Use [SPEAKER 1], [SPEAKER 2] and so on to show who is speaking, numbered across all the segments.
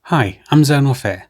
[SPEAKER 1] Hi, I'm ZonalFear.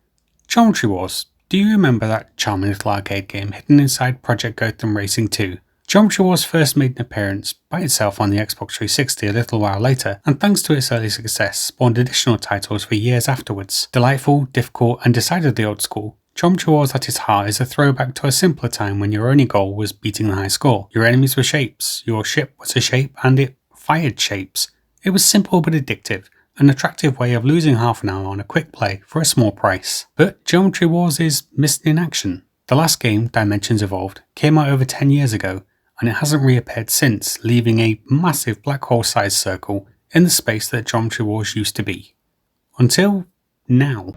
[SPEAKER 1] Geometry Wars. Do you remember that charming little arcade game hidden inside Project Gotham Racing 2? Geometry Wars first made an appearance by itself on the Xbox 360 a little while later, and thanks to its early success, spawned additional titles for years afterwards. Delightful, difficult, and decidedly old school, Geometry Wars at its heart is a throwback to a simpler time when your only goal was beating the high score. Your enemies were shapes, your ship was a shape, and it fired shapes. It was simple but addictive, an attractive way of losing half an hour on a quick play for a small price. But Geometry Wars is missing in action. The last game, Dimensions Evolved, came out over 10 years ago, and it hasn't reappeared since, leaving a massive black hole-sized circle in the space that Geometry Wars used to be. Until now.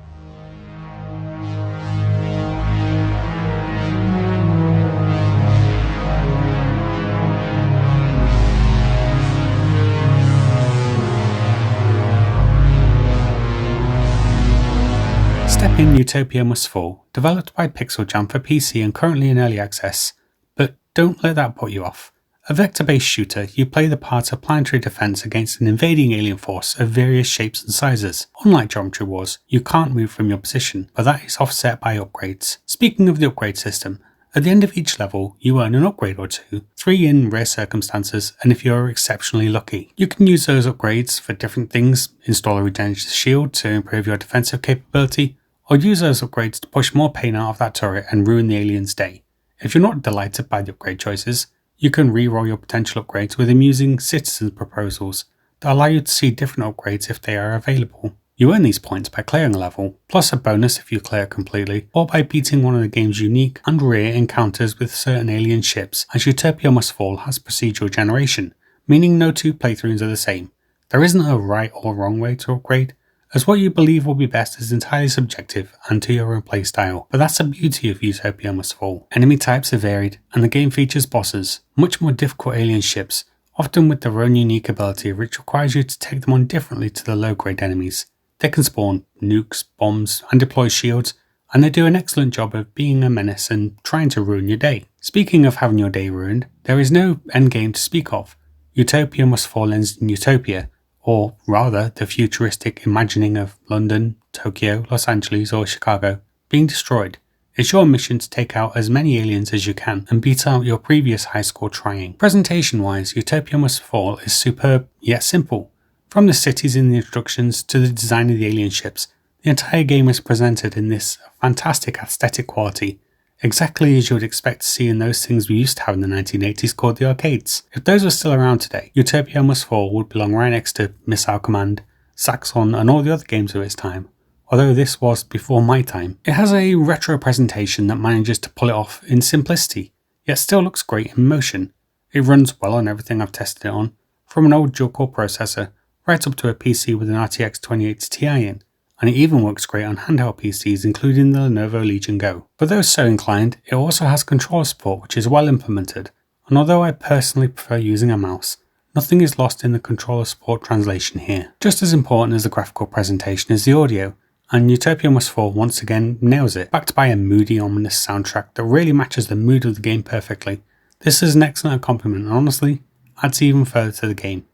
[SPEAKER 1] Step in Utopia Must Fall, developed by Pixel Jam for PC and currently in early access. But don't let that put you off. A vector-based shooter, you play the part of planetary defense against an invading alien force of various shapes and sizes. Unlike Geometry Wars, you can't move from your position, but that is offset by upgrades. Speaking of the upgrade system, at the end of each level, you earn an upgrade or two, 3 in rare circumstances, and if you're exceptionally lucky. You can use those upgrades for different things, install a regenerative shield to improve your defensive capability, or use those upgrades to push more pain out of that turret and ruin the alien's day. If you're not delighted by the upgrade choices, you can re-roll your potential upgrades with amusing citizen proposals that allow you to see different upgrades if they are available. You earn these points by clearing a level, plus a bonus if you clear it completely, or by beating one of the game's unique and rare encounters with certain alien ships, as Utopia Must Fall has procedural generation, meaning no two playthroughs are the same. There isn't a right or wrong way to upgrade, as what you believe will be best is entirely subjective and to your own playstyle, but that's the beauty of Utopia Must Fall. Enemy types are varied, and the game features bosses, much more difficult alien ships, often with their own unique ability which requires you to take them on differently to the low-grade enemies. They can spawn nukes, bombs, and deploy shields, and they do an excellent job of being a menace and trying to ruin your day. Speaking of having your day ruined, there is no endgame to speak of. Utopia Must Fall ends in Utopia, or rather the futuristic imagining of London, Tokyo, Los Angeles or Chicago, being destroyed. It's your mission to take out as many aliens as you can and beat out your previous high score trying. Presentation wise, Utopia Must Fall is superb yet simple. From the cities in the instructions to the design of the alien ships, the entire game is presented in this fantastic aesthetic quality, exactly as you would expect to see in those things we used to have in the 1980s called the arcades. If those were still around today, Utopia Must Fall would belong right next to Missile Command, Saxon and all the other games of its time, although this was before my time. It has a retro presentation that manages to pull it off in simplicity, yet still looks great in motion. It runs well on everything I've tested it on, from an old dual-core processor right up to a PC with an RTX 2080 Ti in, and it even works great on handheld PCs including the Lenovo Legion Go. For those so inclined, it also has controller support which is well implemented, and although I personally prefer using a mouse, nothing is lost in the controller support translation here. Just as important as the graphical presentation is the audio, and Utopia Must Fall once again nails it, backed by a moody, ominous soundtrack that really matches the mood of the game perfectly. This is an excellent compliment and honestly, adds even further to the game.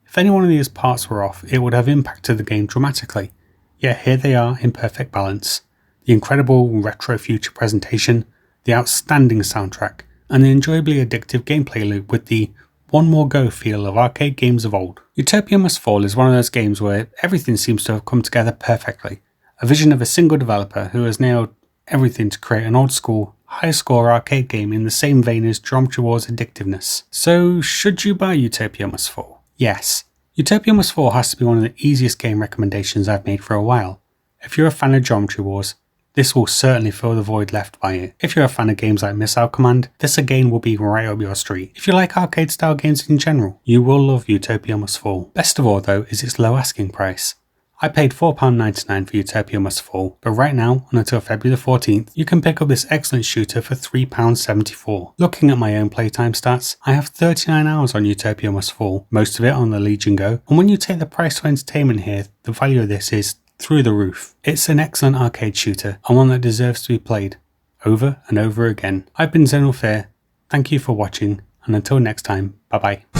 [SPEAKER 1] If any one of these parts were off, it would have impacted the game dramatically. Yet here they are in perfect balance. The incredible retro future presentation, the outstanding soundtrack, and the enjoyably addictive gameplay loop with the one more go feel of arcade games of old. Utopia Must Fall is one of those games where everything seems to have come together perfectly. A vision of a single developer who has nailed everything to create an old school, high score arcade game in the same vein as Geometry Wars' addictiveness. So should you buy Utopia Must Fall? Yes. Utopia Must Fall has to be one of the easiest game recommendations I've made for a while. If you're a fan of Geometry Wars, this will certainly fill the void left by it. If you're a fan of games like Missile Command, this again will be right up your street. If you like arcade style games in general, you will love Utopia Must Fall. Best of all though is its low asking price. I paid £4.99 for Utopia Must Fall, but right now, and until February the 14th, you can pick up this excellent shooter for £3.74. Looking at my own playtime stats, I have 39 hours on Utopia Must Fall, most of it on the Legion Go, and when you take the price to entertainment here, the value of this is through the roof. It's an excellent arcade shooter, and one that deserves to be played, over and over again. I've been ZonalFear, thank you for watching, and until next time, bye bye.